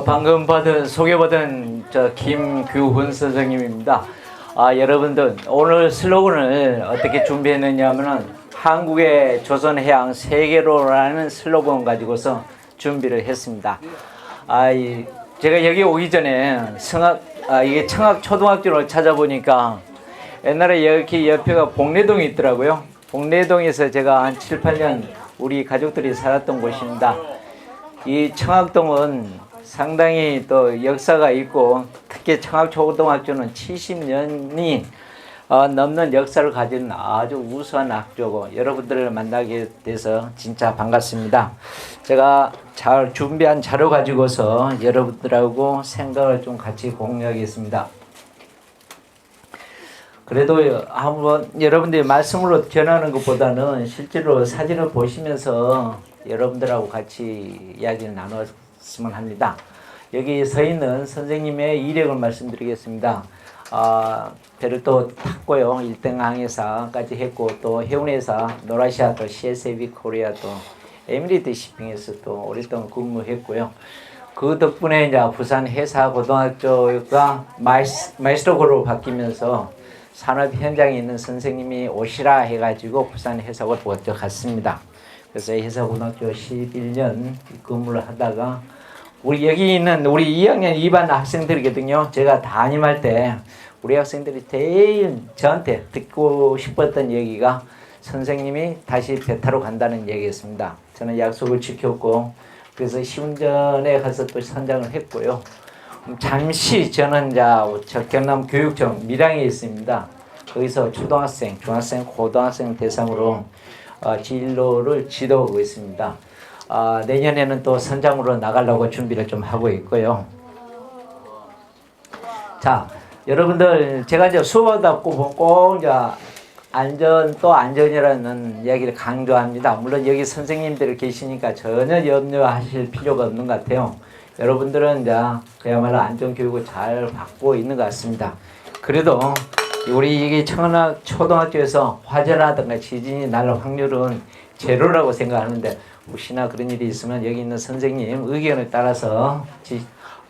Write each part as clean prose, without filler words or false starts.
방금 소개받은 김규훈 선생님입니다. 여러분들 오늘 슬로건을 어떻게 준비했느냐 하면은 한국의 조선해양 세계로라는 슬로건 가지고서 준비를 했습니다. 제가 여기 오기 전에 이게 청학초등학교를 찾아보니까 옛날에 여기 옆에가 복례동이 있더라고요. 복례동에서 제가 한 7, 8년 우리 가족들이 살았던 곳입니다. 이 청학동은 상당히 또 역사가 있고 특히 청학초등학교는 70년이 넘는 역사를 가진 아주 우수한 학교고 여러분들을 만나게 돼서 진짜 반갑습니다. 제가 잘 준비한 자료 가지고서 여러분들하고 생각을 좀 같이 공유하겠습니다. 그래도 한번 여러분들이 말씀으로 전하는 것보다는 실제로 사진을 보시면서 여러분들하고 같이 이야기를 나눴으면 합니다. 여기 서 있는 선생님의 이력을 말씀드리겠습니다. 배를 또 탔고요. 1등 항해사까지 했고 또 해운회사, 노라시아 또 CSAB 코리아 또 에미리트 시핑에서 또 오랫동안 근무했고요. 그 덕분에 이제 부산 해사고등학교가 마이스터고로 바뀌면서 산업 현장에 있는 선생님이 오시라 해가지고 부산 해사고를 먼저 갔습니다. 그래서 해사고등학교 11년 근무를 하다가 여기 있는 우리 2학년 2반 학생들이거든요. 제가 담임할 때 우리 학생들이 제일 저한테 듣고 싶었던 얘기가 선생님이 다시 배 타러 간다는 얘기였습니다. 저는 약속을 지켰고 그래서 시운전에 가서 또 선장을 했고요. 잠시 저는 경남 교육청 밀양에 있습니다. 거기서 초등학생, 중학생, 고등학생 대상으로 진로를 지도하고 있습니다. 내년에는 또 선장으로 나가려고 준비를 좀 하고 있고요. 자, 여러분들 제가 이제 수업하다 꼭 안전이라는 이야기를 강조합니다. 물론 여기 선생님들 계시니까 전혀 염려하실 필요가 없는 것 같아요. 여러분들은 그야말로 안전교육을 잘 받고 있는 것 같습니다. 그래도 우리 이게 초등학교에서 화재라든가 지진이 날 확률은 제로라고 생각하는데 혹시나 그런 일이 있으면 여기 있는 선생님 의견에 따라서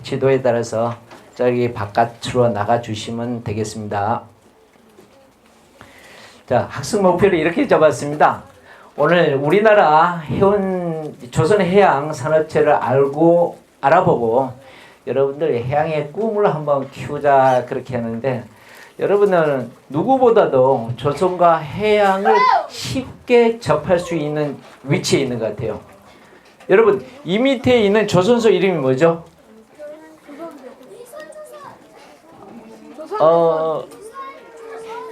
지도에 따라서 저기 바깥으로 나가 주시면 되겠습니다. 자, 학습 목표를 이렇게 잡았습니다. 오늘 우리나라 조선해양산업체를 알아보고 여러분들 해양의 꿈을 한번 키우자 그렇게 하는데 여러분들은 누구보다도 조선과 해양을 쉽게 접할 수 있는 위치에 있는 것 같아요. 여러분 이 밑에 있는 조선소 이름이 뭐죠?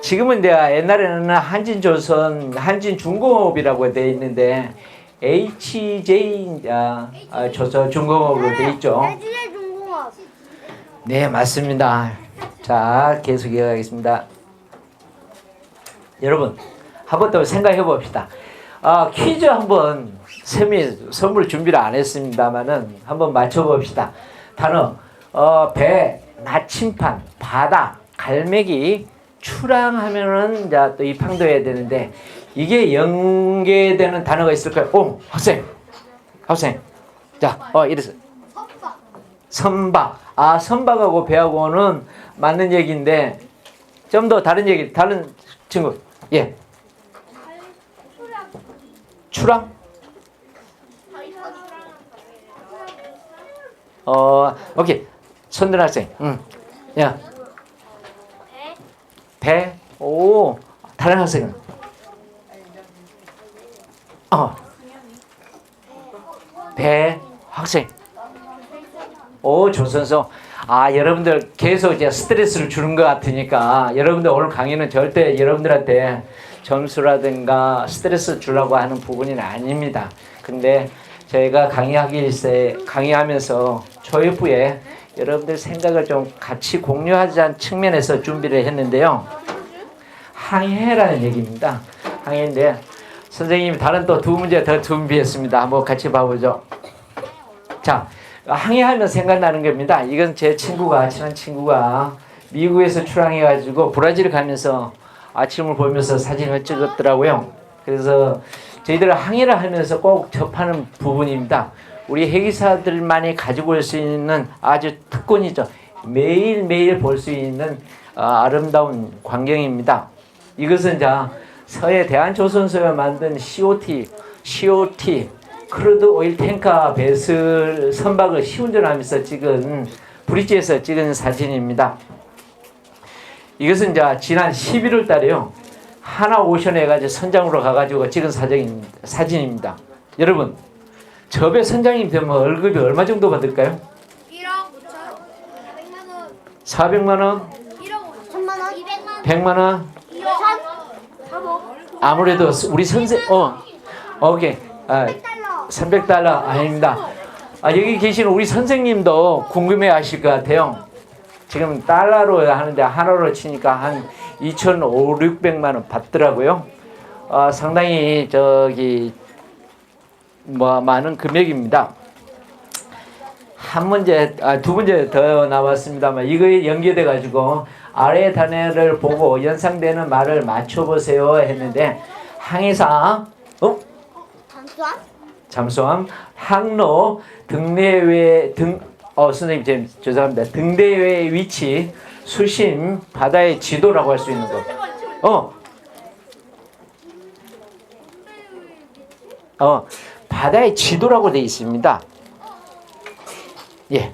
지금은 옛날에는 한진중공업이라고 되어 있는데 HJ 조선중공업으로 되어 있죠. 네, 맞습니다. 자, 계속 이어가겠습니다. 여러분, 한 번 더 생각해 봅시다. 퀴즈 한번 선물 준비를 안 했습니다만은 한번 맞춰 봅시다. 단어, 배, 나침판, 바다, 갈매기, 출항하면은 또 입항도해야 되는데 이게 연계되는 단어가 있을까요? 학생. 자, 이래서 선박. 선박하고 배하고는 맞는 얘기인데 좀 더 다른 친구. 예. 출항? 오케이. 손든 학생. 야. 배. 오. 다른 학생은? 배. 학생. 오, 조선소. 여러분들 계속 이제 스트레스를 주는 것 같으니까 여러분들 오늘 강의는 절대 여러분들한테 점수라든가 스트레스 주려고 하는 부분은 아닙니다. 근데 저희가 강의하면서 초회부에 여러분들 생각을 좀 같이 공유하자는 측면에서 준비를 했는데요. 항해라는 얘기입니다. 항해인데 선생님이 다른 또 두 문제 더 준비했습니다. 한번 같이 봐보죠. 자, 항해하면 생각나는 겁니다. 이건 제 친한 친구가 미국에서 출항해가지고 브라질 가면서 아침을 보면서 사진을 찍었더라고요. 그래서 저희들 항해를 하면서 꼭 접하는 부분입니다. 우리 해기사들만이 가지고 올 수 있는 아주 특권이죠. 매일매일 볼 수 있는 아름다운 광경입니다. 이것은 자 서해 대한조선소가 만든 COT 크루드 오일 탱커 배슬 선박을 시운전하면서 찍은 브릿지에서 찍은 사진입니다. 이것은 자 지난 11월 달에요. 하나오션에 해가지고 선장으로 가가지고 찍은 사진입니다. 여러분, 저 배 선장님 되면 월급이 얼마 정도 받을까요? 1억 5천 400만 원 400만 원? 1억 5천만 원 200만 원 100만 원? 2억 3억 아무래도 우리 오케이. 300달러 아닙니다. 여기 계신 우리 선생님도 궁금해 하실 것 같아요. 지금 달러로 하는데 하나로 치니까 한 2,500, 600만 원 받더라고요. 상당히 많은 금액입니다. 두 문제 더 나왔습니다만 이거에 연계돼 가지고 아래 단어를 보고 연상되는 말을 맞춰보세요 했는데 항해사 잠수함 항로 등내외 선생님 죄송합니다. 등대의 위치 수심 바다의 지도라고 할 수 있는 거. 바다의 지도라고 되어 있습니다. 예.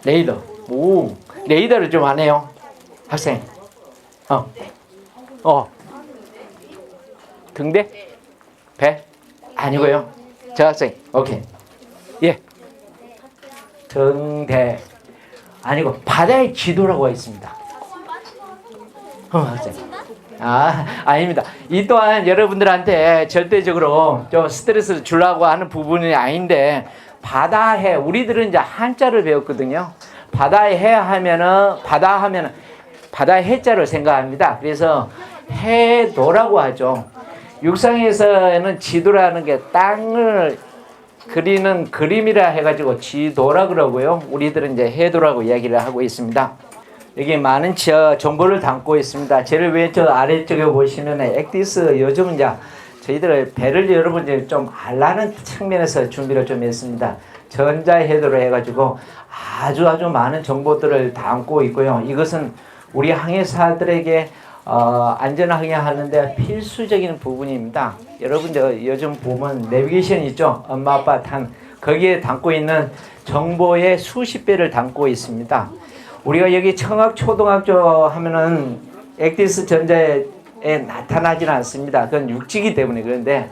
레이더. 오, 레이더를 좀 안 해요. 학생. 등대? 배? 아니고요. 저 학생. 오케이. 예. 등대. 아니고 바다의 지도라고 하어 있습니다. 학생. 아닙니다. 이 또한 여러분들한테 절대적으로 좀 스트레스를 주려고 하는 부분이 아닌데 바다해 우리들은 이제 한자를 배웠거든요. 바다해 하면은 바다의 해자를 생각합니다. 그래서 해도라고 하죠. 육상에서는 지도라는 게 땅을 그리는 그림이라 해가지고 지도라 그러고요. 우리들은 이제 해도라고 이야기를 하고 있습니다. 여기 많은 정보를 담고 있습니다. 제일 왼쪽 아래쪽에 보시면 액디스 요즘 이제 저희들 배를 여러분들이 좀 알라는 측면에서 준비를 좀 했습니다. 전자해도로 해가지고 아주 많은 정보들을 담고 있고요. 이것은 우리 항해사들에게 안전하게 하는데 필수적인 부분입니다. 여러분들 요즘 보면 내비게이션 있죠? 엄마 아빠 거기에 담고 있는 정보의 수십 배를 담고 있습니다. 우리가 여기 청학초등학교 하면은 액디스 전자에 나타나지는 않습니다. 그건 육지기 때문에. 그런데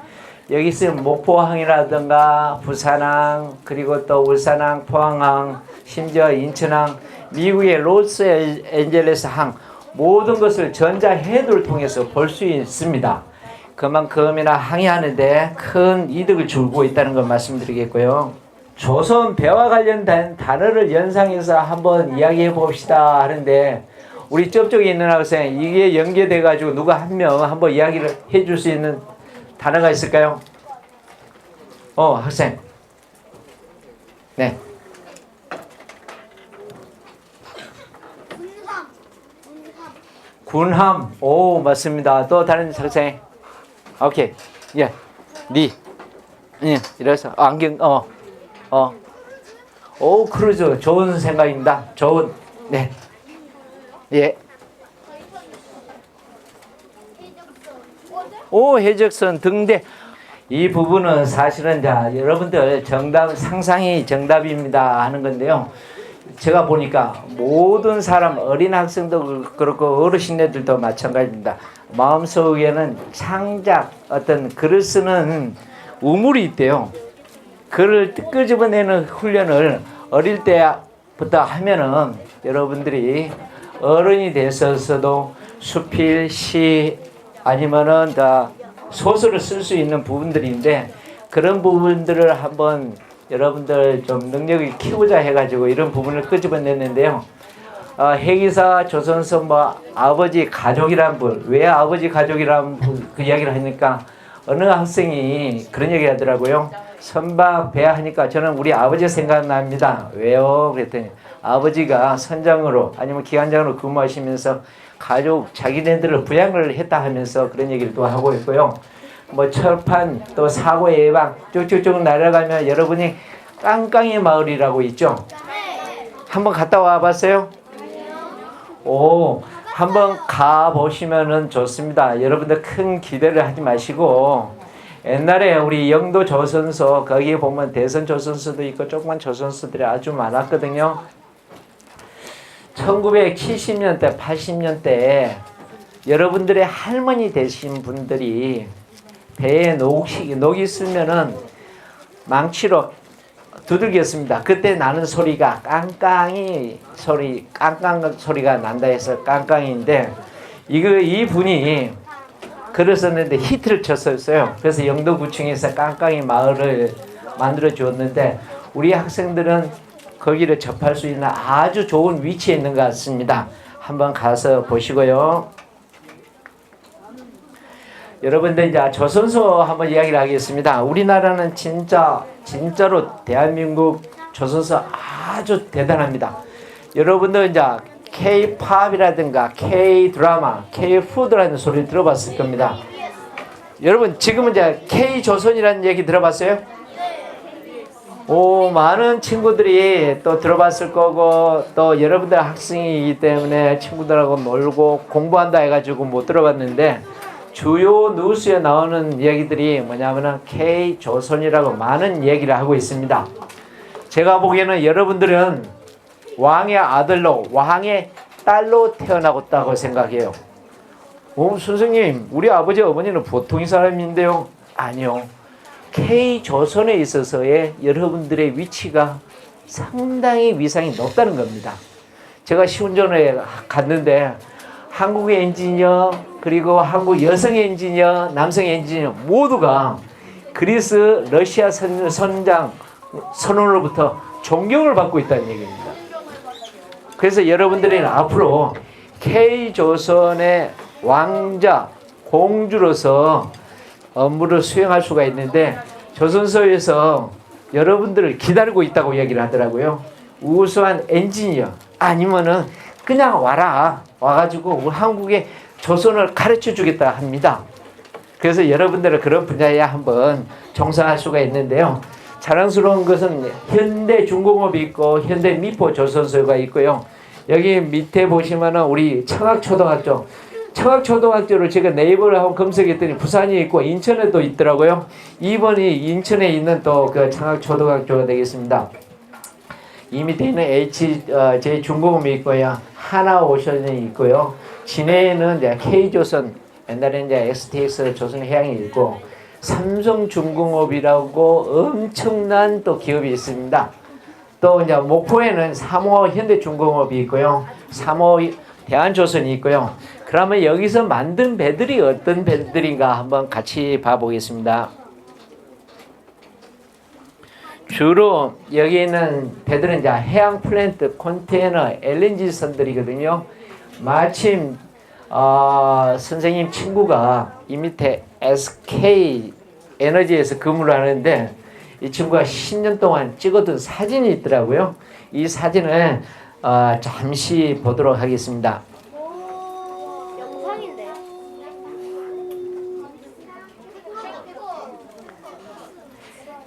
여기 있으면 목포항이라든가 부산항, 그리고 또 울산항, 포항항, 심지어 인천항, 미국의 로스앤젤레스 항, 모든 것을 전자해도를 통해서 볼 수 있습니다. 그만큼이나 항해하는데 큰 이득을 주고 있다는 걸 말씀드리겠고요. 조선 배와 관련된 단어를 연상해서 한번 이야기해 봅시다 하는데 우리 저쪽에 있는 학생 이게 연계돼 가지고 누가 한 명 한번 이야기를 해줄 수 있는 단어가 있을까요? 학생. 네. 군함. 오, 맞습니다. 또 다른 학생. 오케이. 예. 예. 이래서 안경 오, 크루즈 좋은 생각입니다. 네. 예. 오, 해적선 등대. 이 부분은 사실은 여러분들 상상이 정답입니다 하는 건데요. 제가 보니까 모든 사람, 어린 학생도 그렇고 어르신들도 마찬가지입니다. 마음속에는 창작, 어떤 글을 쓰는 우물이 있대요. 글을 끄집어내는 훈련을 어릴 때부터 하면은 여러분들이 어른이 되셔서도 수필, 시 아니면은 소설을 쓸 수 있는 부분들인데 그런 부분들을 한번 여러분들 좀 능력을 키우자 해가지고 이런 부분을 끄집어냈는데요. 해기사 조선소 아버지 가족이란 분, 왜 아버지 가족이란 그 이야기를 하니까 어느 학생이 그런 얘기 하더라고요. 선박 배 하니까 저는 우리 아버지 생각납니다. 왜요? 그랬더니 아버지가 선장으로 아니면 기관장으로 근무하시면서 가족 자기네들을 부양을 했다 하면서 그런 얘기를 또 하고 있고요. 철판 또 사고 예방 쭉쭉쭉 날아가면 여러분이 깡깡이 마을이라고 있죠. 네. 한번 갔다 와 봤어요? 오, 한번 가 보시면은 좋습니다. 여러분들 큰 기대를 하지 마시고, 옛날에 우리 영도 조선소 거기에 보면 대선 조선소도 있고 조그만 조선소들이 아주 많았거든요. 1970년대, 80년대에 여러분들의 할머니 되신 분들이 배에 녹이 쓰면은 망치로 두들겼습니다. 그때 나는 소리가 깡깡이 소리, 깡깡 소리가 난다 해서 깡깡인데, 이 분이 그랬었는데 히트를 쳤었어요. 그래서 영도구청에서 깡깡이 마을을 만들어 주었는데, 우리 학생들은 거기를 접할 수 있는 아주 좋은 위치에 있는 것 같습니다. 한번 가서 보시고요. 여러분들 이제 조선소 한번 이야기를 하겠습니다. 우리나라는 진짜로 대한민국 조선소 아주 대단합니다. 여러분들 이제 K-팝이라든가 K-드라마, K-푸드라는 소리 들어봤을 겁니다. 여러분 지금은 이제 K-조선이라는 얘기 들어봤어요? 오, 많은 친구들이 또 들어봤을 거고, 또 여러분들 학생이기 때문에 친구들하고 놀고 공부한다 해가지고 못 들어봤는데, 주요 뉴스에 나오는 얘기들이 뭐냐면은 K-조선이라고 많은 얘기를 하고 있습니다. 제가 보기에는 여러분들은 왕의 아들로, 왕의 딸로 태어나고 생각해요. 선생님, 우리 아버지 어머니는 보통의 사람인데요. 아니요. K-조선에 있어서의 여러분들의 위치가 상당히 위상이 높다는 겁니다. 제가 시운전에 갔는데 한국의 엔지니어, 그리고 한국 여성 엔지니어, 남성 엔지니어 모두가 그리스 러시아 선장 선원으로부터 존경을 받고 있다는 얘기입니다. 그래서 여러분들이 앞으로 K-조선의 왕자, 공주로서 업무를 수행할 수가 있는데, 조선소에서 여러분들을 기다리고 있다고 얘기를 하더라고요. 우수한 엔지니어 아니면은 그냥 와가지고 우리 한국의 조선을 가르쳐 주겠다 합니다. 그래서 여러분들은 그런 분야에 한번 종사할 수가 있는데요. 자랑스러운 것은 현대중공업이 있고 현대미포 조선소가 있고요. 여기 밑에 보시면은 우리 청학초등학교를 제가 네이버를 한번 검색했더니 부산이 있고 인천에도 있더라고요. 2번이 인천에 있는 또 그 청학초등학교가 되겠습니다. 이 밑에 있는 HJ중공업이 있고요. 하나오션이 있고요. 진해에는 이제 K조선, 옛날에 이제 STX 조선해양이 있고, 삼성중공업이라고 엄청난 또 기업이 있습니다. 또 이제 목포에는 3호 현대중공업이 있고요. 3호 대한조선이 있고요. 그러면 여기서 만든 배들이 어떤 배들인가 한번 같이 봐보겠습니다. 주로 여기 있는 배들은 이제 해양 플랜트, 컨테이너, LNG 선들이거든요. 마침 선생님 친구가 이 밑에 SK 에너지에서 근무를 하는데, 이 친구가 10년 동안 찍어둔 사진이 있더라고요. 이 사진을 잠시 보도록 하겠습니다. 영상인데요.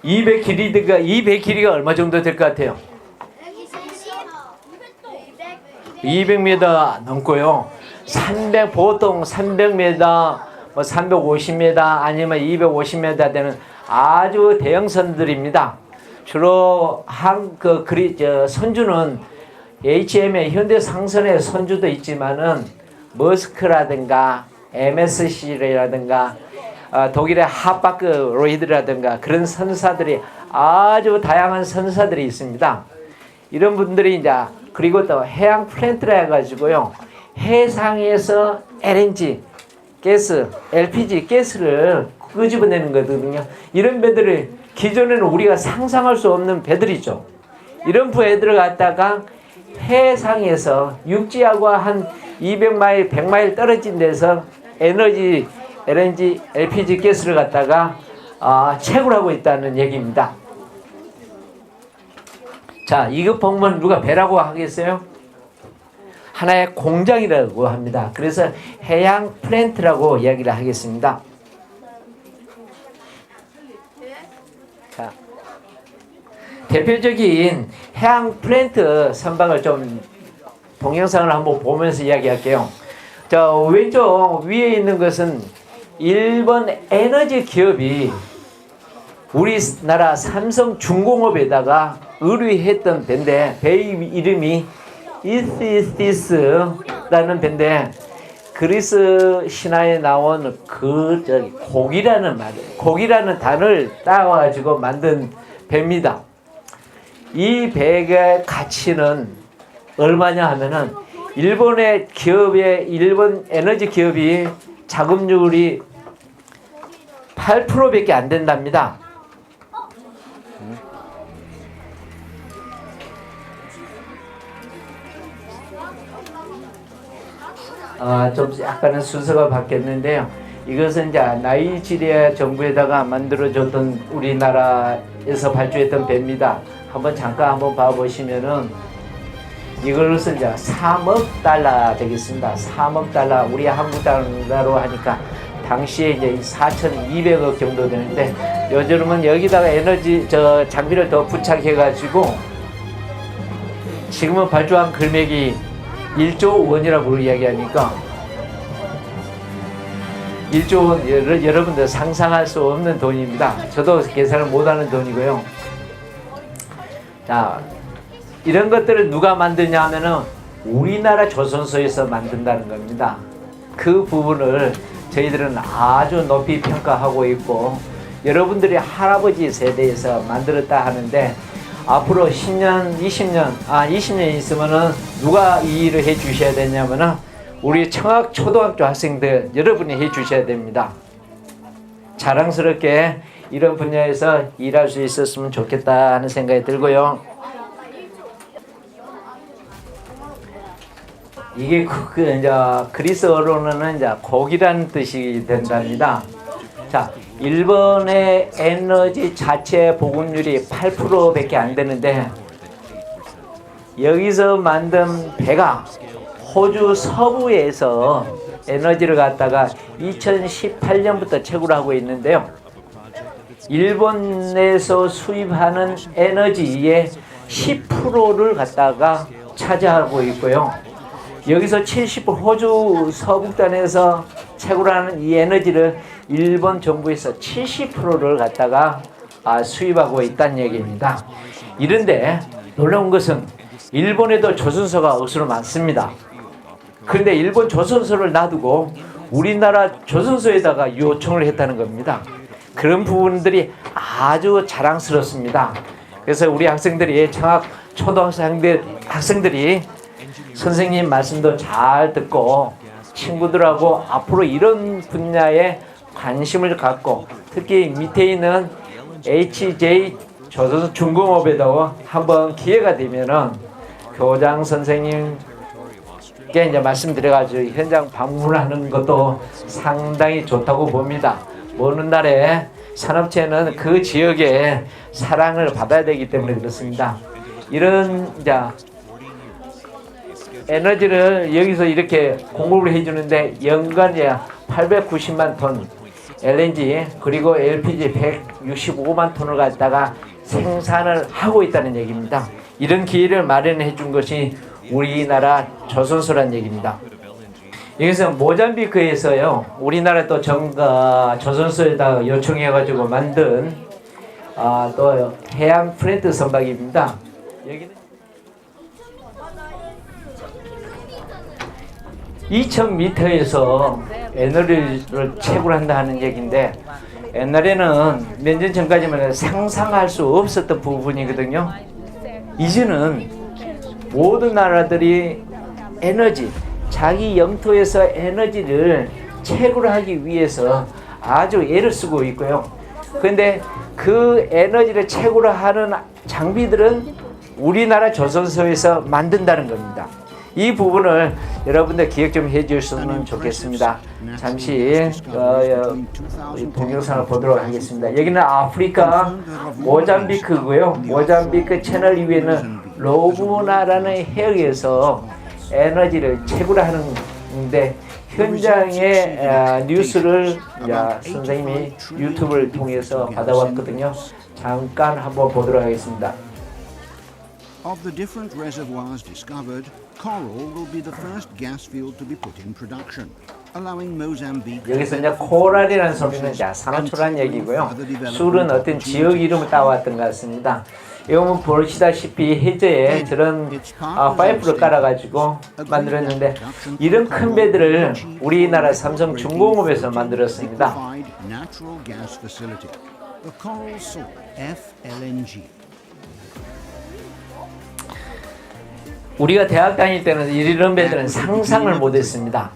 200 길이가 얼마 정도 될 것 같아요? 200m 넘고요. 보통 300m, 뭐 350m 아니면 250m 되는 아주 대형선들입니다. 주로 선주는 HM의 현대상선의 선주도 있지만은 머스크라든가 MSC라든가 독일의 하바크 로이드라든가 그런 선사들이 아주 다양한 선사들이 있습니다. 이런 분들이 이제 그리고 또 해양 플랜트라 해가지고요, 해상에서 LNG 가스, LPG 가스를 끄집어내는 거거든요. 이런 배들을 기존에는 우리가 상상할 수 없는 배들이죠. 이런 배들을 갖다가 해상에서 육지하고 한 200마일, 100마일 떨어진 데서 LNG, LPG 가스를 갖다가 채굴하고 있다는 얘기입니다. 자, 이거 보면 누가 배라고 하겠어요? 하나의 공장이라고 합니다. 그래서 해양 플랜트라고 이야기를 하겠습니다. 대표적인 해양 플랜트 선박을 좀 동영상을 한번 보면서 이야기할게요. 자, 왼쪽 위에 있는 것은 일본 에너지 기업이 우리나라 삼성중공업에다가 의뢰했던 배인데, 배 이름이 이시스티스라는 배인데, 그리스 신화에 나온 고기라는 단어를 따와가지고 만든 배입니다. 이 배의 가치는 얼마냐 하면은 일본 에너지 기업이 자금률이 8%밖에 안 된답니다. 좀 약간은 순서가 바뀌었는데요. 이것은 이제 나이지리아 정부에다가 만들어줬던 우리나라에서 발주했던 배입니다. 잠깐 봐보시면은 이걸로서 이제 3억 달러 되겠습니다. 3억 달러, 우리 한국 달러로 하니까 당시에 이제 4,200억 정도 되는데, 요즘은 여기다가 장비를 더 부착해가지고 지금은 발주한 금액이 1조 원이라고 이야기하니까 1조 원, 여러분들 상상할 수 없는 돈입니다. 저도 계산을 못하는 돈이고요. 자, 이런 것들을 누가 만드냐 하면은 우리나라 조선소에서 만든다는 겁니다. 그 부분을 저희들은 아주 높이 평가하고 있고, 여러분들이 할아버지 세대에서 만들었다 하는데, 앞으로 10년, 20년 있으면은 누가 이 일을 해 주셔야 되냐면은 우리 청학 초등학교 학생들 여러분이 해 주셔야 됩니다. 자랑스럽게 이런 분야에서 일할 수 있었으면 좋겠다 하는 생각이 들고요. 이게 이제 그리스어로는 이제 고기라는 뜻이 된답니다. 자, 일본의 에너지 자체 보급률이 8%밖에 안 되는데, 여기서 만든 배가 호주 서부에서 에너지를 갖다가 2018년부터 채굴을 하고 있는데요. 일본에서 수입하는 에너지의 10%를 갖다가 차지하고 있고요. 여기서 70% 호주 서북단에서 채굴하는 이 에너지를 일본 정부에서 70%를 갖다가 수입하고 있다는 얘기입니다. 이런데 놀라운 것은 일본에도 조선소가 억수로 많습니다. 그런데 일본 조선소를 놔두고 우리나라 조선소에다가 요청을 했다는 겁니다. 그런 부분들이 아주 자랑스럽습니다. 그래서 우리 학생들이, 청학 학생들이 선생님 말씀도 잘 듣고 친구들하고 앞으로 이런 분야에 관심을 갖고, 특히 밑에 있는 HJ 조선중공업에다가 한번 기회가 되면은 교장 선생님께 이제 말씀드려가지고 현장 방문하는 것도 상당히 좋다고 봅니다. 먼 날에 산업체는 그 지역에 사랑을 받아야 되기 때문에 그렇습니다. 이런 이제 에너지를 여기서 이렇게 공급을 해주는데 연간 890만 톤 LNG 그리고 LPG 165만 톤을 갖다가 생산을 하고 있다는 얘기입니다. 이런 기회를 마련해 준 것이 우리나라 조선소란 얘기입니다. 여기서 모잠비크에서요, 우리나라 또 조선소에다가 요청해가지고 만든 또 해양 플랜트 선박입니다. 여기는 2000m에서 에너지를 채굴한다 하는 얘기인데, 옛날에는 몇 년 전까지만 상상할 수 없었던 부분이거든요. 이제는 모든 나라들이 자기 영토에서 에너지를 채굴하기 위해서 아주 애를 쓰고 있고요. 그런데 그 에너지를 채굴하는 장비들은 우리나라 조선소에서 만든다는 겁니다. 이 부분을 여러분들 기억 좀 해주셨으면 좋겠습니다. 잠시 동영상을 보도록 하겠습니다. 여기는 아프리카 모잠비크고요. 모잠비크 채널 위에는 로브나라는 해역에서 에너지를 채굴하는데, 현장의 뉴스를 선생님이 유튜브를 통해서 받아왔거든요. 잠깐 한번 보도록 하겠습니다. Of the different reservoirs discovered, Coral will be the first gas field to be put in production, allowing Mozambique. 여기서 이제 코랄이라는 소리는 이제 산호초라는 얘기고요. 술은 어떤 지역 이름을 따왔던 것 같습니다. 이건 보시다시피 해저에 저런 파이프를 깔아가지고 만들었는데 이런 큰 배들을 우리나라 삼성 중공업에서 만들었습니다. Natural gas facility, the Coral Salt FLNG. 우리가 대학 다닐 때는 이런 배들은 상상을 못했습니다.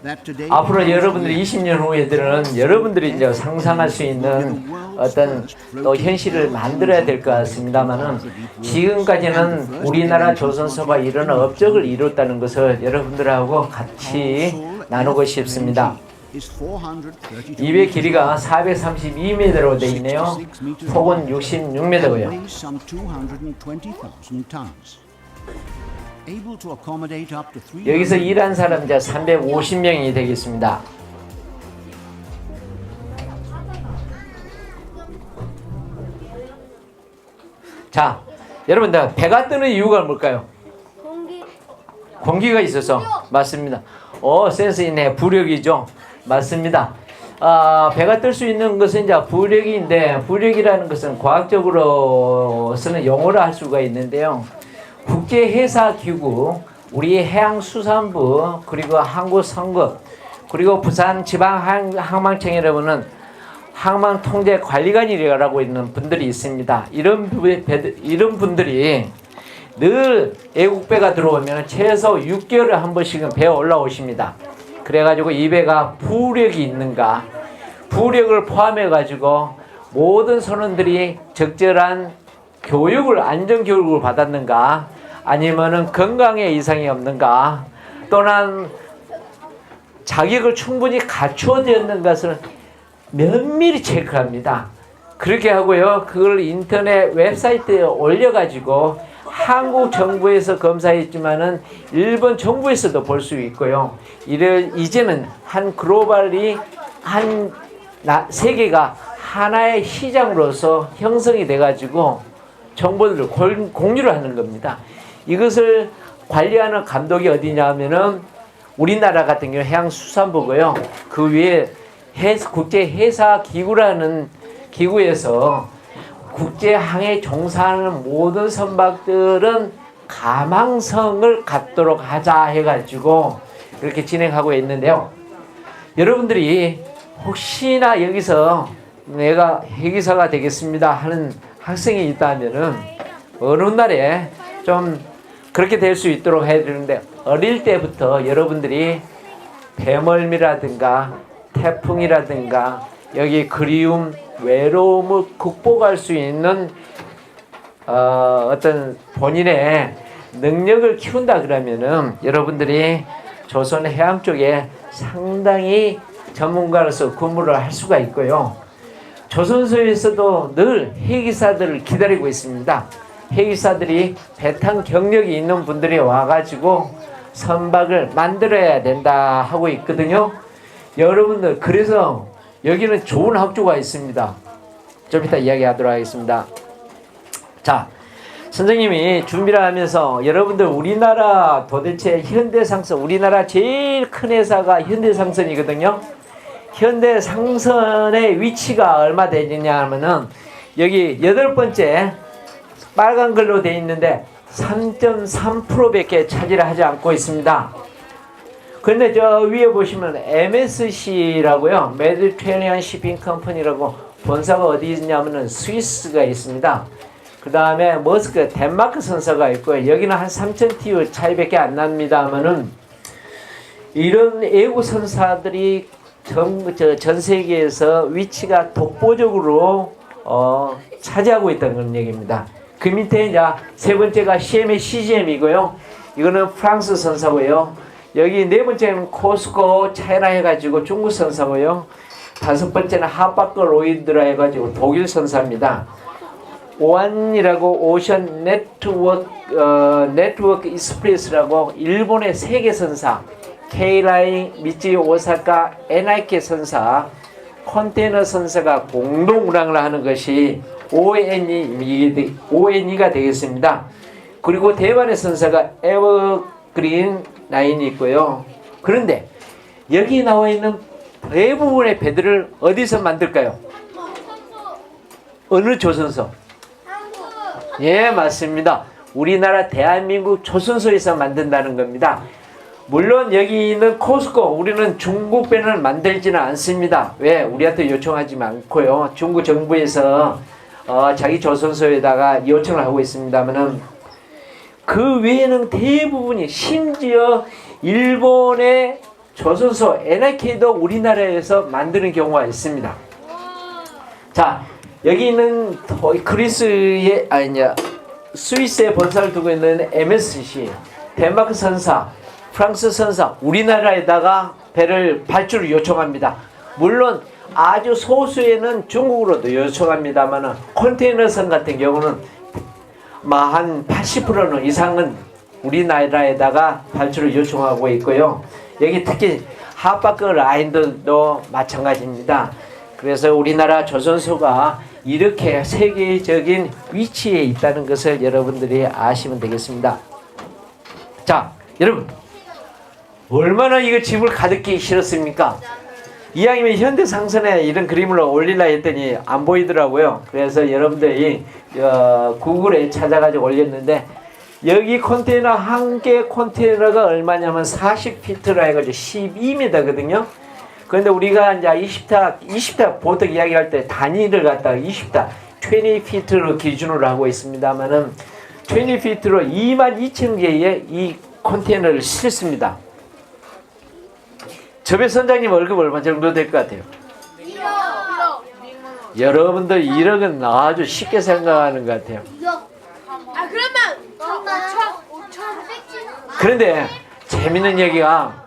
앞으로 여러분들이 20년 후에들은 여러분들이 이제 상상할 수 있는 어떤 또 현실을 만들어야 될 것 같습니다만은 지금까지는 우리나라 조선소가 이런 업적을 이뤘다는 것을 여러분들하고 같이 나누고 싶습니다. 이 배 길이가 432m로 되어 있네요. 폭은 66m고요. 여기서 일한 사람 이제 350명이 되겠습니다. 자, 여러분들 배가 뜨는 이유가 뭘까요? 공기가 있어서 맞습니다. 센스 있네. 부력이죠. 맞습니다. 배가 뜰 수 있는 것은 이제 부력인데 부력이라는 것은 과학적으로서는 용어로 할 수가 있는데요. 국제해사기구, 우리 해양수산부, 그리고 한국성급, 그리고 부산지방항만청이라고는 항만통제관리관이라고 있는 분들이 있습니다. 이런 분들이 늘 애국배가 들어오면 최소 6개월에 한 번씩은 배에 올라오십니다. 그래가지고 이 배가 부력이 있는가, 부력을 포함해가지고 모든 선원들이 적절한 교육을, 안전교육을 받았는가, 아니면은 건강에 이상이 없는가, 또는 자격을 충분히 갖추어졌는 것을 면밀히 체크합니다. 그렇게 하고요, 그걸 인터넷 웹사이트에 올려가지고 한국 정부에서 검사했지만은 일본 정부에서도 볼 수 있고요. 이제는 한 글로벌이 세계가 하나의 시장으로서 형성이 돼가지고 정보들을 공유를 하는 겁니다. 이것을 관리하는 감독이 어디냐면은 우리나라 같은 경우 해양수산부고요. 그 위에 국제해사기구라는 기구에서 국제항해 종사하는 모든 선박들은 가망성을 갖도록 하자 해가지고 그렇게 진행하고 있는데요. 여러분들이 혹시나 여기서 내가 해기사가 되겠습니다 하는 학생이 있다면은 어느 날에 좀 그렇게 될 수 있도록 해야 되는데, 어릴 때부터 여러분들이 배멀미라든가 태풍이라든가 여기 그리움, 외로움을 극복할 수 있는 어떤 본인의 능력을 키운다 그러면은 여러분들이 조선 해양 쪽에 상당히 전문가로서 근무를 할 수가 있고요. 조선소에서도 늘 해기사들을 기다리고 있습니다. 해기사들이 배탄 경력이 있는 분들이 와가지고 선박을 만들어야 된다 하고 있거든요. 여러분들, 그래서 여기는 좋은 학교가 있습니다. 좀 이따 이야기하도록 하겠습니다. 자, 선생님이 준비를 하면서 여러분들 우리나라 도대체 현대상선, 우리나라 제일 큰 회사가 현대상선이거든요. 현대상선의 위치가 얼마 되느냐 하면은 여기 8번째 빨간 글로 되어 있는데 3.3%밖에 차지를 하지 않고 있습니다. 그런데 저 위에 보시면 MSC라고요. 메디테리안 시핑 컴퍼니라고 본사가 어디 있냐면은 스위스가 있습니다. 그 다음에 머스크 덴마크 선사가 있고요. 여기는 한 3,000TU 차이밖에 안 납니다만은 이런 외국 선사들이 전 세계에서 위치가 독보적으로 차지하고 있다는 그런 얘기입니다. 그 밑에 이제 세 번째가 CGM이고요. 이거는 프랑스 선사고요. 여기 네 번째는 코스코 차이나 해가지고 중국 선사고요. 다섯 번째는 하바크 로이드라 해가지고 독일 선사입니다. 오안이라고 오션 네트워크 익스프레스라고 일본의 세계 선사, K라인, 미쯔 오사카, NIK 선사, 컨테이너 선사가 공동 운항을 하는 것이 ONE가 되겠습니다. 그리고 대만의 선사가 에버그린 라인이 있고요. 그런데 여기 나와 있는 대부분의 배들을 어디서 만들까요? 어느 조선소? 예, 맞습니다. 우리나라 대한민국 조선소에서 만든다는 겁니다. 물론 여기 있는 코스코, 우리는 중국 배는 만들지는 않습니다. 왜? 우리한테 요청하지 않고요. 중국 정부에서 자기 조선소에다가 요청을 하고 있습니다만은 그 외에는 대부분이, 심지어 일본의 조선소 NIK도 우리나라에서 만드는 경우가 있습니다. 자, 여기 있는 그리스의 스위스에 본사를 두고 있는 MSC, 덴마크 선사, 프랑스 선사, 우리나라에다가 배를 발주를 요청합니다. 물론 아주 소수에는 중국으로도 요청합니다만 컨테이너선 같은 경우는 한 80% 이상은 우리나라에다가 발주를 요청하고 있고요. 여기 특히 하바크 라인도 마찬가지입니다. 그래서 우리나라 조선소가 이렇게 세계적인 위치에 있다는 것을 여러분들이 아시면 되겠습니다. 자, 여러분, 얼마나 이거 집을 가득히 실었습니까? 이왕이면 현대상선에 이런 그림을 올리려 했더니 안 보이더라고요. 그래서 여러분들이 구글에 찾아가지고 올렸는데, 여기 컨테이너 한 개 컨테이너가 얼마냐면 40피트라 해가지고 12m거든요. 그런데 우리가 이제 20타 보통 이야기할 때 단위를 갖다가 20타, 20피트로 기준으로 하고 있습니다만은 20피트로 22,000개의 이 컨테이너를 실습니다. 저배 선장님 월급 얼마 정도 될 것 같아요? 1억. 여러분들 1억은 아주 쉽게 생각하는 것 같아요. 그러면 5천. 그런데 재밌는 얘기가,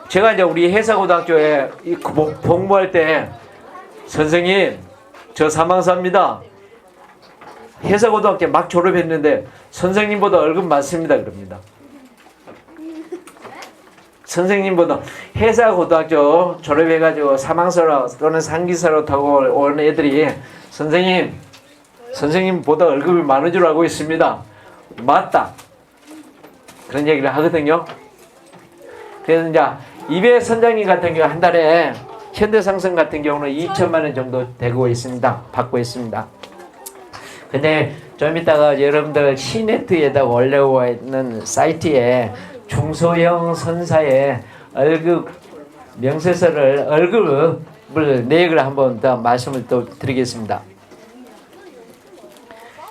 제가 이제 우리 해사고등학교에 복무할 때, 선생님, 저 사망사입니다. 해사고등학교 막 졸업했는데 선생님보다 월급 많습니다. 그럽니다. 선생님보다, 해사고등학교 졸업해가지고 사망사로 또는 상기사로 타고 온 애들이 선생님보다 월급이 많은 줄 알고 있습니다. 맞다. 그런 얘기를 하거든요. 그래서 이제 이배 선장님 같은 경우 한 달에 현대상선 같은 경우는 2천만 원 정도 되고 있습니다. 받고 있습니다. 근데 좀 이따가 여러분들 시네트에다가 올려와 있는 사이트에 중소형 선사의 월급을 내역을 한번 더 말씀을 또 드리겠습니다.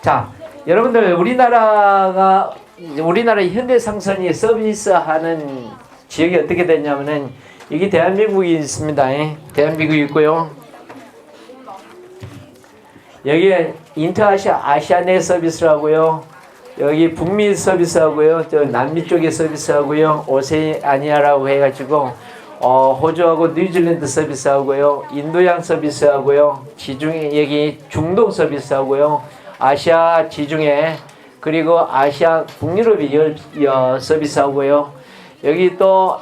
자, 여러분들 우리나라 현대상선이 서비스하는 지역이 어떻게 되냐면은 여기 대한민국이 있습니다. 대한민국이 있고요. 여기에 아시아내 서비스라고요. 여기 북미 서비스하고요. 저 남미 쪽에 서비스하고요. 오세아니아라고 해가지고 호주하고 뉴질랜드 서비스하고요. 인도양 서비스하고요. 지중해 여기 중동 서비스하고요. 아시아 지중해 그리고 아시아 북유럽이 서비스하고요. 여기 또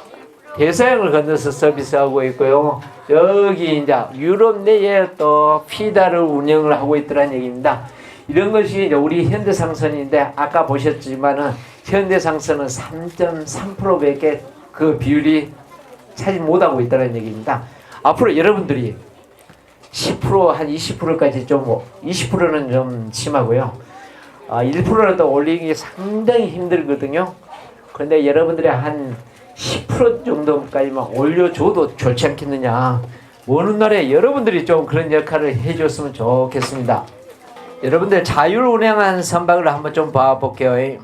대서양을 건너서 서비스하고 있고요. 여기 이제 유럽 내에 또 피다를 운영을 하고 있더란 얘기입니다. 이런 것이 이제 우리 현대상선인데 아까 보셨지만은 현대상선은 3.3%밖에 그 비율이 차지 못하고 있다는 얘기입니다. 앞으로 여러분들이 10% 한 20%까지 좀 20%는 좀 심하고요. 1%라도 올리기 상당히 힘들거든요. 그런데 여러분들이 한 10% 정도까지만 올려줘도 좋지 않겠느냐. 어느 날에 여러분들이 좀 그런 역할을 해줬으면 좋겠습니다. 여러분들 자율 운행한 선박을 한번 좀 봐볼게요.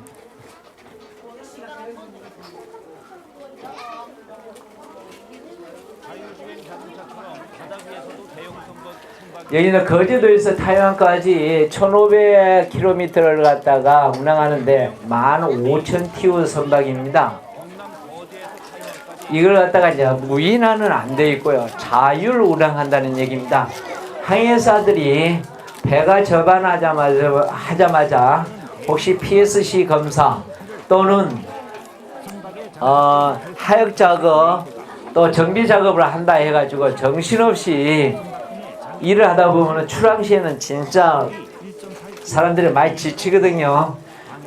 여기는 거제도에서 타이완까지 1,500km를 갖다가 운항하는데 15,000TEU 선박입니다. 이걸 갖다가 이제 무인화는 안 돼 있고요. 자율 운항한다는 얘기입니다. 항해사들이 배가 접안하자마자 혹시 PSC 검사 또는 하역 작업 또 정비 작업을 한다 해가지고 정신없이 일을 하다 보면 출항 시에는 진짜 사람들이 많이 지치거든요.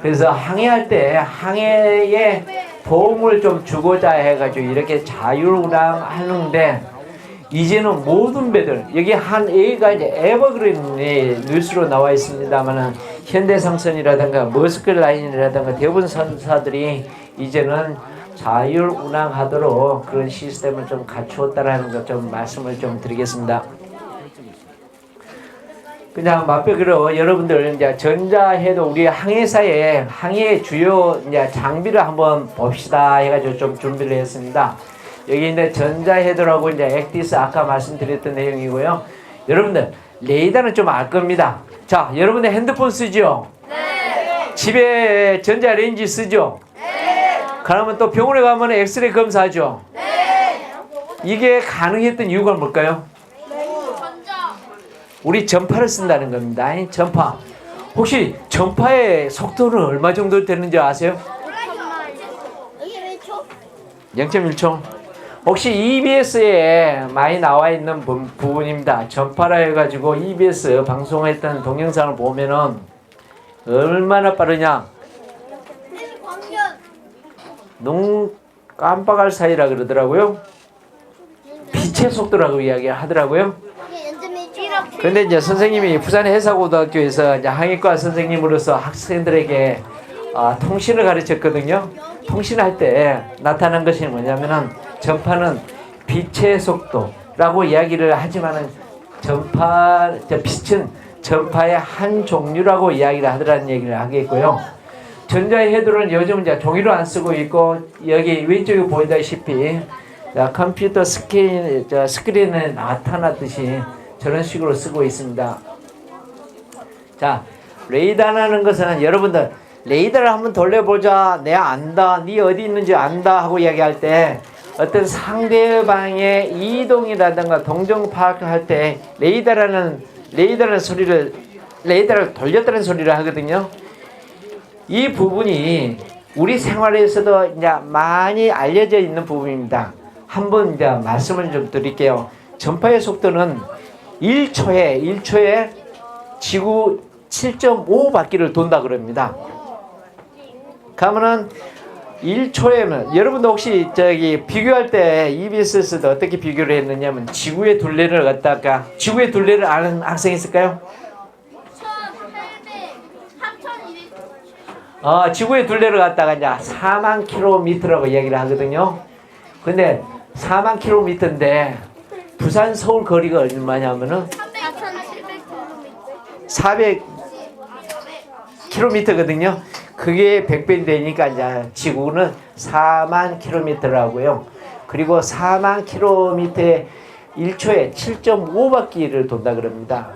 그래서 항해할 때 항해에 도움을 좀 주고자 해가지고 이렇게 자율운항하는데 이제는 모든 배들 여기 한 A가 이제 에버그린이 뉴스로 나와 있습니다만은 현대상선이라든가 머스크라인이라든가 대부분 선사들이 이제는 자율운항하도록 그런 시스템을 좀 갖추었다라는 것 좀 말씀을 좀 드리겠습니다. 그냥 맛배기로 여러분들 이제 전자해도 우리 항해사의 항해 주요 이제 장비를 한번 봅시다 해가지고 좀 준비를 했습니다. 여기 있는 전자해도라고 이제 액디스 아까 말씀드렸던 내용이고요. 여러분들 레이더는 좀 알 겁니다. 자, 여러분들 핸드폰 쓰죠? 네. 집에 전자레인지 쓰죠? 네. 그러면 또 병원에 가면 엑스레이 검사하죠? 네. 이게 가능했던 이유가 뭘까요? 우리 전파를 쓴다는 겁니다. 전파. 혹시 전파의 속도는 얼마 정도 되는지 아세요? 0.1초. 혹시 EBS에 많이 나와 있는 부분입니다. 전파라 해가지고 EBS 방송했던 동영상을 보면은 얼마나 빠르냐? 눈 깜빡할 사이라 그러더라고요. 빛의 속도라고 이야기하더라고요. 그런데 이제 선생님이 부산 해사고등학교에서 이제 항해과 선생님으로서 학생들에게 통신을 가르쳤거든요. 통신할 때 나타난 것이 뭐냐면은 전파는 빛의 속도라고 이야기를 하지만은 빛은 전파의 한 종류라고 이야기를 하더라는 얘기를 하겠고요. 전자해도는 요즘 이제 종이로 안 쓰고 있고 여기 왼쪽에 보이다시피 컴퓨터 스크린에 나타났듯이 저런 식으로 쓰고 있습니다. 자, 레이더라는 것은 여러분들 레이더를 한번 돌려보자. 내가 안다. 네 어디 있는지 안다 하고 이야기할 때 어떤 상대방의 이동이라든가 동정 파악할 때 레이더를 돌렸다는 소리를 하거든요. 이 부분이 우리 생활에서도 이제 많이 알려져 있는 부분입니다. 한번 이제 말씀을 좀 드릴게요. 전파의 속도는 1초에 지구 7.5바퀴를 돈다 그럽니다. 그러면은 1초에는 여러분도 혹시 비교할 때 EBS에서도 어떻게 비교를 했느냐면 지구의 둘레를 갖다가 지구의 둘레를 아는 학생 있을까요? 3,200. 지구의 둘레를 갖다가 이제 4만 킬로미터라고 이야기를 하거든요. 근데 4만 킬로미터인데 부산 서울 거리가 얼마냐면은 400km거든요. 그게 100배 되니까 이제 지구는 4만 km라고요. 그리고 4만 km에 1초에 7.5바퀴를 돈다 그럽니다.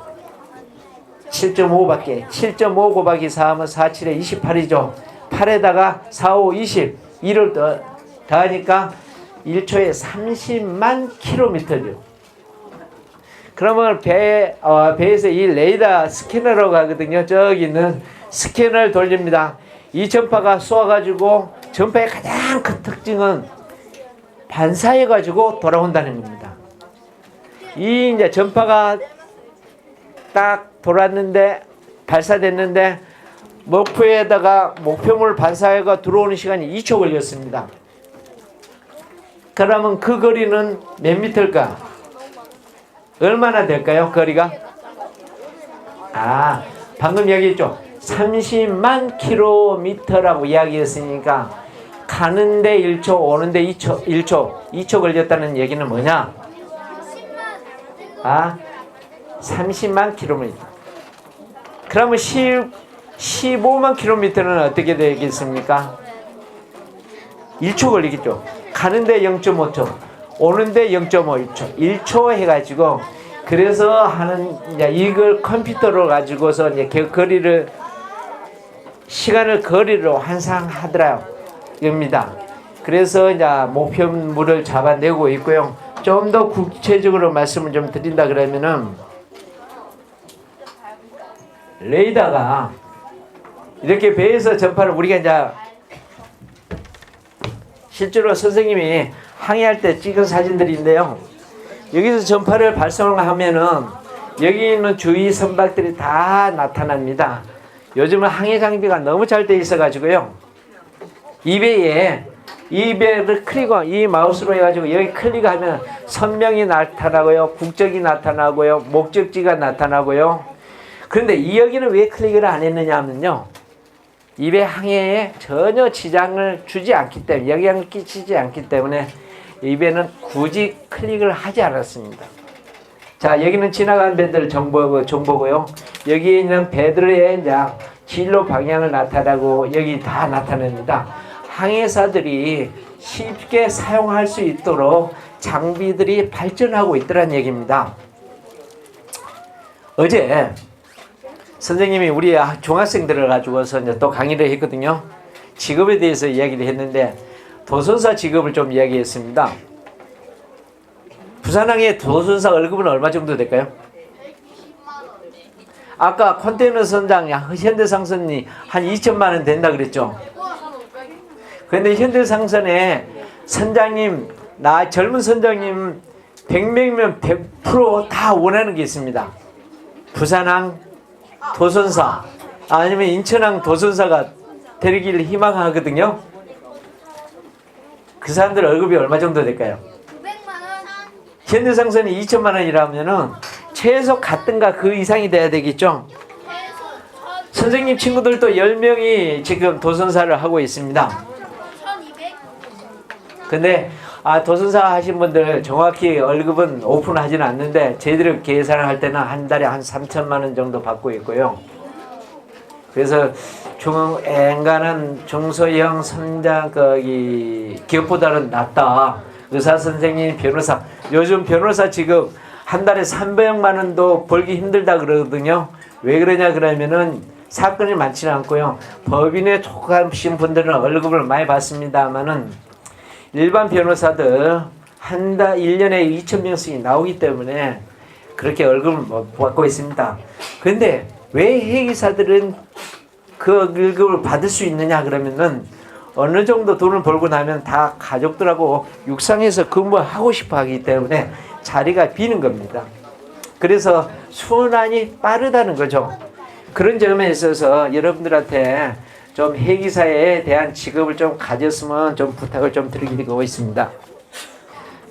7.5바퀴. 7.5 곱하기 4 하면 4, 7에 28이죠. 8에다가 4, 5, 20. 2를 더하니까 1초에 30만 km죠. 그러면 배에서 이 레이더 스캐너라고 하거든요. 저기 있는 스캐너를 돌립니다. 이 전파가 쏘아가지고 전파의 가장 큰 특징은 반사해가지고 돌아온다는 겁니다. 이 이제 전파가 딱 돌았는데 발사됐는데 목표에다가 목표물 반사해가 들어오는 시간이 2초 걸렸습니다. 그러면 그 거리는 몇 미터일까? 얼마나 될까요? 거리가? 방금 얘기했죠. 30만 킬로미터라고 이야기했으니까 가는데 1초, 오는데 2초 걸렸다는 얘기는 뭐냐? 30만 킬로미터. 그러면 15만 킬로미터는 어떻게 되겠습니까? 1초 걸리겠죠. 가는데 0.5초, 오는데 0.5초, 1초 해가지고 그래서 하는 이제 이걸 컴퓨터로 가지고서 이제 거리로 환산하더라입니다. 그래서 이제 목표물을 잡아내고 있고요. 좀 더 구체적으로 말씀을 좀 드린다 그러면은 레이더가 이렇게 배에서 전파를 우리가 이제 실제로 선생님이 항해할 때 찍은 사진들인데요. 여기서 전파를 발송하면은 여기 있는 주위 선박들이 다 나타납니다. 요즘은 항해 장비가 너무 잘 돼 있어 가지고요. 이배를 클릭, 이 마우스로 해가지고 여기 클릭하면 선명이 나타나고요, 국적이 나타나고요, 목적지가 나타나고요. 그런데 여기는 왜 클릭을 안 했느냐 하면요, 이배 항해에 전혀 지장을 주지 않기 때문에, 영향을 끼치지 않기 때문에 이배는 굳이 클릭을 하지 않았습니다. 자, 여기는 지나가는 배들 정보고요. 여기에 있는 배들의 이제 진로 방향을 나타나고 여기 다 나타냅니다. 항해사들이 쉽게 사용할 수 있도록 장비들이 발전하고 있더란 얘기입니다. 어제 선생님이 우리 중학생들을 가지고서 이제 또 강의를 했거든요. 직업에 대해서 이야기를 했는데 도선사 직업을 좀 이야기했습니다. 부산항의 도선사 월급은 얼마 정도 될까요? 아까 컨테이너 선장 현대상선이 한 2천만 원 된다 그랬죠. 그런데 현대상선에 선장님, 젊은 선장님 100명이면 100% 원하는 게 있습니다. 부산항 도선사 아니면 인천항 도선사가 되기를 희망하거든요. 그 사람들 월급이 얼마 정도 될까요? 900만 원. 현대상선이 2천만 원이라면은 최소 같든가 그 이상이 돼야 되겠죠. 선생님 친구들도 10명이 지금 도선사를 하고 있습니다. 1200. 근데 도선사 하신 분들 정확히 월급은 오픈하지는 않는데 저희들이 계산을 할 때는 한 달에 한 3천만 원 정도 받고 있고요. 그래서 엔간한 중소형 선장 기업보다는 낫다. 의사 선생님, 변호사, 요즘 변호사 지금 한 달에 300만 원도 벌기 힘들다 그러거든요. 왜 그러냐 그러면은 사건이 많지는 않고요. 법인에 속하신 분들은 월급을 많이 받습니다만은 일반 변호사들 1년에 2,000명씩이 나오기 때문에 그렇게 월급을 받고 있습니다. 그런데 왜 회계사들은 그 월급을 받을 수 있느냐 그러면은 어느 정도 돈을 벌고 나면 다 가족들하고 육상에서 근무하고 싶어 하기 때문에 자리가 비는 겁니다. 그래서 순환이 빠르다는 거죠. 그런 점에 있어서 여러분들한테 좀 회계사에 대한 직업을 좀 가졌으면 좀 부탁을 좀 드리고 있습니다.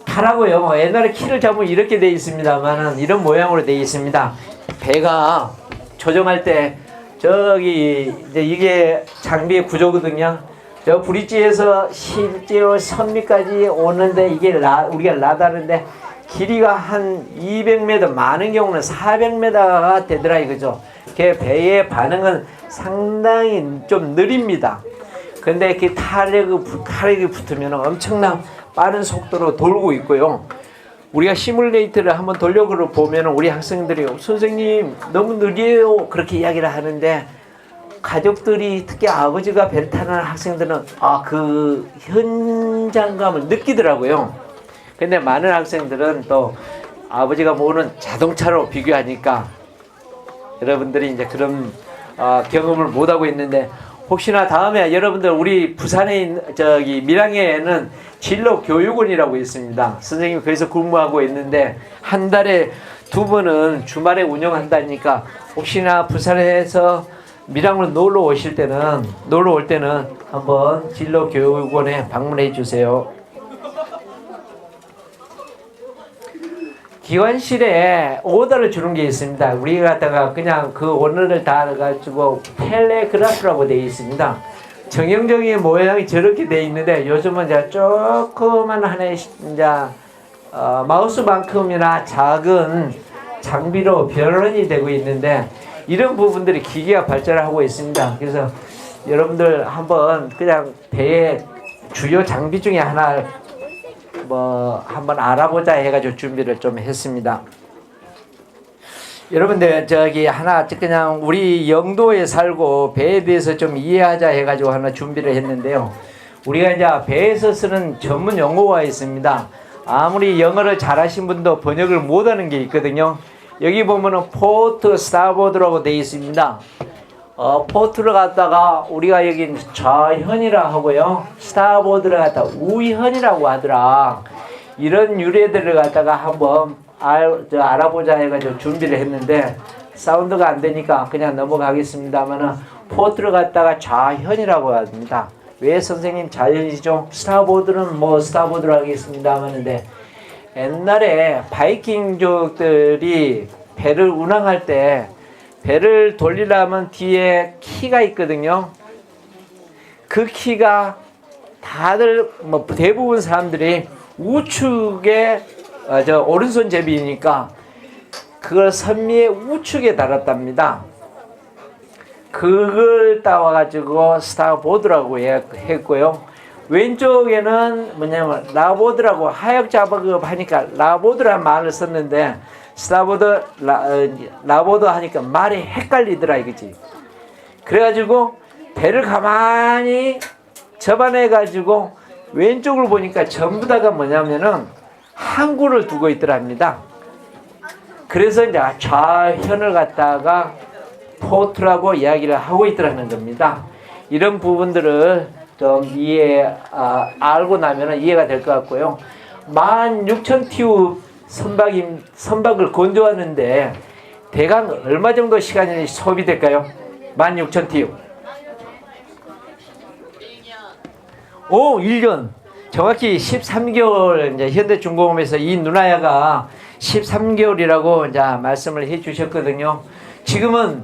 타라고요. 옛날에 키를 잡으면 이렇게 되어 있습니다만은 이런 모양으로 되어 있습니다. 배가 조정할 때 저기 이제 이게 장비의 구조거든요. 저 브릿지에서 실제로 선미까지 오는데 이게 우리가 라다르인데 길이가 한 200m, 많은 경우는 400m가 되더라 이거죠. 그 배의 반응은 상당히 좀 느립니다. 근데 그 타력이 붙으면 엄청난 빠른 속도로 돌고 있고요. 우리가 시뮬레이터를 한번 돌려보면 우리 학생들이 선생님 너무 느려요 그렇게 이야기를 하는데 가족들이 특히 아버지가 배를 타는 학생들은 그 현장감을 느끼더라고요. 근데 많은 학생들은 또 아버지가 모으는 자동차로 비교하니까 여러분들이 이제 그런 경험을 못하고 있는데 혹시나 다음에 여러분들 우리 부산에 있는 밀양에는 진로교육원이라고 있습니다. 선생님이 거기서 근무하고 있는데 한 달에 2번은 주말에 운영한다니까 혹시나 부산에서 밀양으로 놀러 올 때는 한번 진로교육원에 방문해 주세요. 기관실에 오더를 주는 게 있습니다. 우리가 갖다가 그냥 그 오너를 다 가지고 텔레그라프라고 되어 있습니다. 정형적인 모양이 저렇게 되어 있는데 요즘은 이제 조그만 하나의 이제 마우스만큼이나 작은 장비로 변환이 되고 있는데 이런 부분들이 기계가 발전하고 있습니다. 그래서 여러분들 한번 그냥 배의 주요 장비 중에 하나 한번 알아보자 해가지고 준비를 좀 했습니다. 여러분들 하나 그냥 우리 영도에 살고 배에 대해서 좀 이해하자 해가지고 하나 준비를 했는데요. 우리가 이제 배에서 쓰는 전문 용어가 있습니다. 아무리 영어를 잘하신 분도 번역을 못하는 게 있거든요. 여기 보면은 포트 스타보드라고 되어 있습니다. 포트를 갖다가 우리가 여기 좌현이라 하고요. 스타보드를 갖다가 우현이라고 하더라. 이런 유래들을 갖다가 한번 알아보자 해가지고 준비를 했는데 사운드가 안 되니까 그냥 넘어가겠습니다만은 포트를 갖다가 좌현이라고 합니다. 왜 선생님 좌현이죠? 스타보드는 뭐 스타보드로 하겠습니다 하는데 옛날에 바이킹족들이 배를 운항할 때 배를 돌리려면 뒤에 키가 있거든요. 그 키가 다들 뭐 대부분 사람들이 우측에 오른손 제비니까 그걸 선미의 우측에 달았답니다. 그걸 따와가지고 스타보드라고 했고요. 왼쪽에는 뭐냐면 라보드라고 하역 작업 하니까 라보드라는 말을 썼는데 스타보드 라보드 하니까 말이 헷갈리더라 이거지. 그래가지고 배를 가만히 접안해가지고 왼쪽을 보니까 전부 다가 뭐냐면은 항구를 두고 있더랍니다. 그래서 이제 좌현을 갖다가 포트라고 이야기를 하고 있더라는 겁니다. 이런 부분들을 좀 알고 나면 이해가 될 것 같고요. 16,000TU 선박을 건조하는데 대강 얼마 정도 시간이 소비될까요? 16,000TU. 1년. 정확히 13개월 이제 현대중공업에서 이 누나야가 13개월이라고 이제 말씀을 해 주셨거든요. 지금은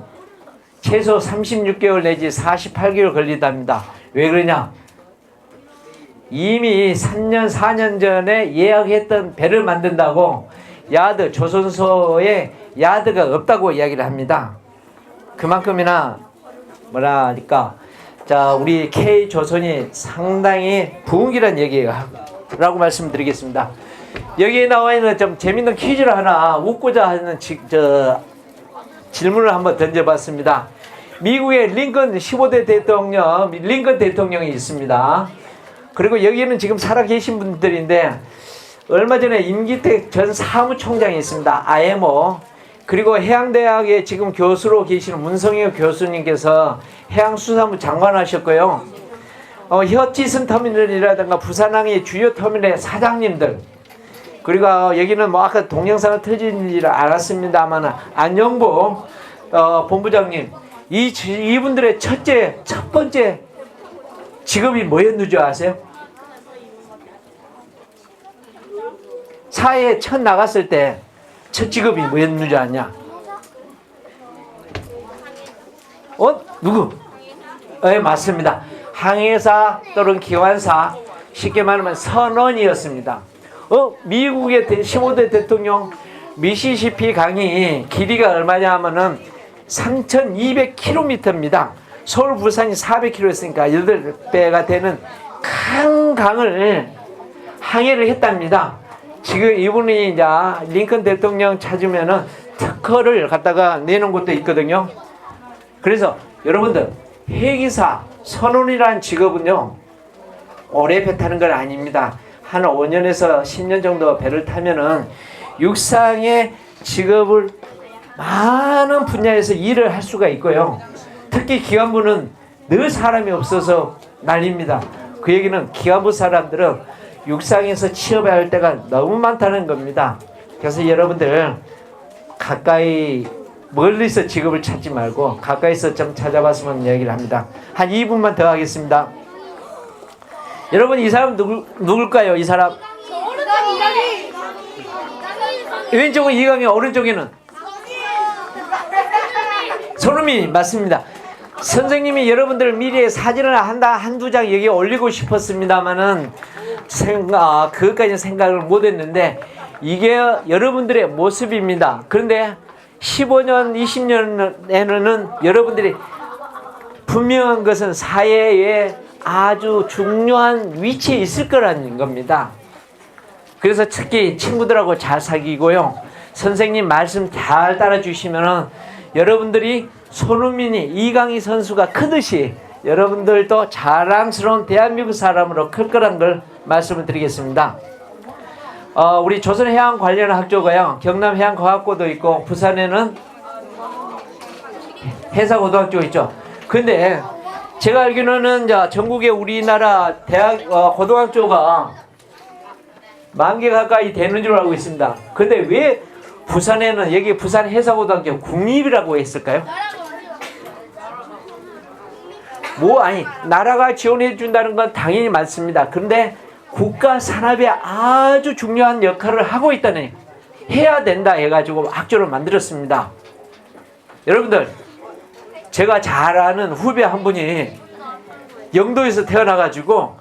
최소 36개월 내지 48개월 걸린답니다. 왜 그러냐? 이미 3년, 4년 전에 예약했던 배를 만든다고 조선소에 야드가 없다고 이야기를 합니다. 그만큼이나 뭐라 하니까 우리 K조선이 상당히 부흥기란 얘기라고 말씀드리겠습니다. 여기에 나와 있는 좀 재밌는 퀴즈를 하나 웃고자 하는 질문을 한번 던져봤습니다. 미국의 링컨 15대 대통령, 링컨 대통령이 있습니다. 그리고 여기는 지금 살아계신 분들인데 얼마 전에 임기택 전 사무총장이 있습니다. IMO. 그리고 해양대학에 지금 교수로 계시는 문성혁 교수님께서 해양수산부 장관 하셨고요. 혀치슨 터미널이라든가 부산항의 주요 터미널의 사장님들, 그리고 여기는 뭐 아까 동영상을 터진 줄 알았습니다만 안영보 본부장님, 이분들의 첫 번째 직업이 뭐였는지 아세요? 사회에 첫 나갔을 때 첫 직업이 뭐였는지 아냐? 누구? 맞습니다. 항해사 또는 기관사, 쉽게 말하면 선원이었습니다. 미국의 15대 대통령 미시시피 강이 길이가 얼마냐 하면은 3,200km입니다. 서울 부산이 400km였으니까 8배가 되는 큰 강을 항해를 했답니다. 지금 이분이 이제 링컨 대통령 찾으면은 특허를 갖다가 내놓은 것도 있거든요. 그래서 여러분들, 해기사 선원이라는 직업은요 오래 배 타는 건 아닙니다. 한 5년에서 10년 정도 배를 타면은 육상의 직업을 많은 분야에서 일을 할 수가 있고요. 특히 기관부는 늘 사람이 없어서 난립니다. 그 얘기는 기관부 사람들은 육상에서 취업해야 할 때가 너무 많다는 겁니다. 그래서 여러분들 가까이 멀리서 직업을 찾지 말고 가까이서 좀 찾아봤으면 얘기를 합니다. 한 2분만 더 하겠습니다. 여러분, 이 사람 누굴까요? 이 사람 왼쪽은 이강희, 오른쪽에는 손흥민. 맞습니다. 선생님이 여러분들 미리에 사진을 한두 장 여기에 올리고 싶었습니다만은 그것까지는 생각을 못했는데 이게 여러분들의 모습입니다. 그런데 15년, 20년에는 여러분들이 분명한 것은 사회에 아주 중요한 위치에 있을 거라는 겁니다. 그래서 특히 친구들하고 잘 사귀고요. 선생님 말씀 잘 따라주시면은 여러분들이 손흥민이 이강희 선수가 크듯이 여러분들도 자랑스러운 대한민국 사람으로 클 거란 걸 말씀을 드리겠습니다. 우리 조선해양 관련 학교가요, 경남해양과학고도 있고 부산에는 해사고등학교 있죠. 근데 제가 알기로는 전국에 우리나라 대학 고등학교가 10,000개 가까이 되는 줄 알고 있습니다. 근데 왜 부산에는 여기 부산 해사고등학교 국립이라고 했을까요? 아니 나라가 지원해 준다는 건 당연히 맞습니다. 그런데 국가 산업에 아주 중요한 역할을 하고 있다는, 해야 된다 해가지고 학조를 만들었습니다. 여러분들, 제가 잘 아는 후배 한 분이 영도에서 태어나가지고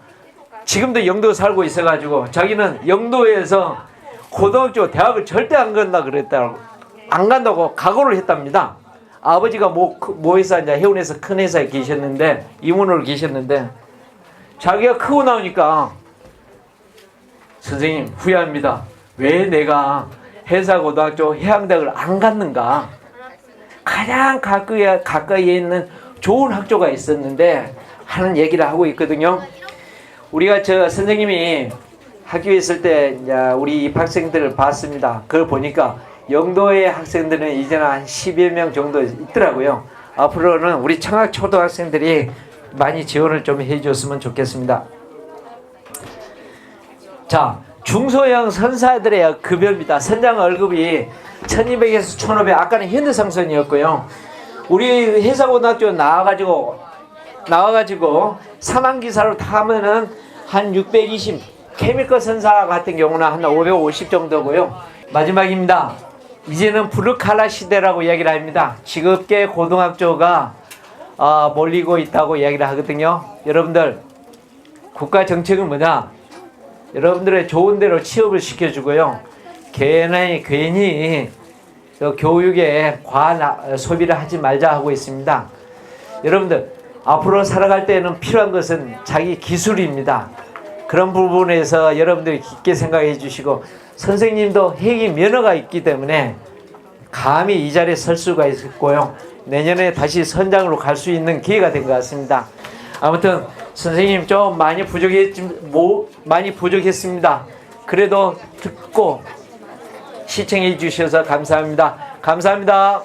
지금도 영도 살고 있어가지고 자기는 영도에서 고등학교 대학을 절대 안 간다 그랬다고, 안 간다고 각오를 했답니다. 아버지가 뭐 회사, 이제 해운에서 큰 회사에 계셨는데, 임원으로 계셨는데, 자기가 크고 나오니까 선생님 후회합니다. 왜 내가 해사고등학교 해양대학을 안 갔는가? 가장 가까이에 있는 좋은 학교가 있었는데 하는 얘기를 하고 있거든요. 우리가 저 선생님이 학교에 있을 때 이제 우리 입학생들을 봤습니다. 그걸 보니까 영도의 학생들은 이제는 한 10여 명 정도 있더라고요. 앞으로는 우리 청학 초등학생들이 많이 지원을 좀 해줬으면 좋겠습니다. 자, 중소형 선사들의 급여입니다. 선장 월급이 1200에서 1500, 아까는 현대상선이었고요. 우리 해사고등학교 나와가지고 사망기사로 타면은 한 620, 케미컬 선사 같은 경우는 한 550 정도고요. 마지막입니다. 이제는 블루칼라 시대라고 이야기를 합니다. 직업계 고등학교가 몰리고 있다고 이야기를 하거든요. 여러분들, 국가 정책은 뭐냐? 여러분들의 좋은 대로 취업을 시켜주고요. 괜히 교육에 과한 소비를 하지 말자 하고 있습니다. 여러분들, 앞으로 살아갈 때는 필요한 것은 자기 기술입니다. 그런 부분에서 여러분들이 깊게 생각해 주시고, 선생님도 회계 면허가 있기 때문에 감히 이 자리에 설 수가 있고요. 내년에 다시 선장으로 갈 수 있는 기회가 된 것 같습니다. 아무튼 선생님 좀 많이 부족했습니다. 그래도 듣고 시청해 주셔서 감사합니다. 감사합니다.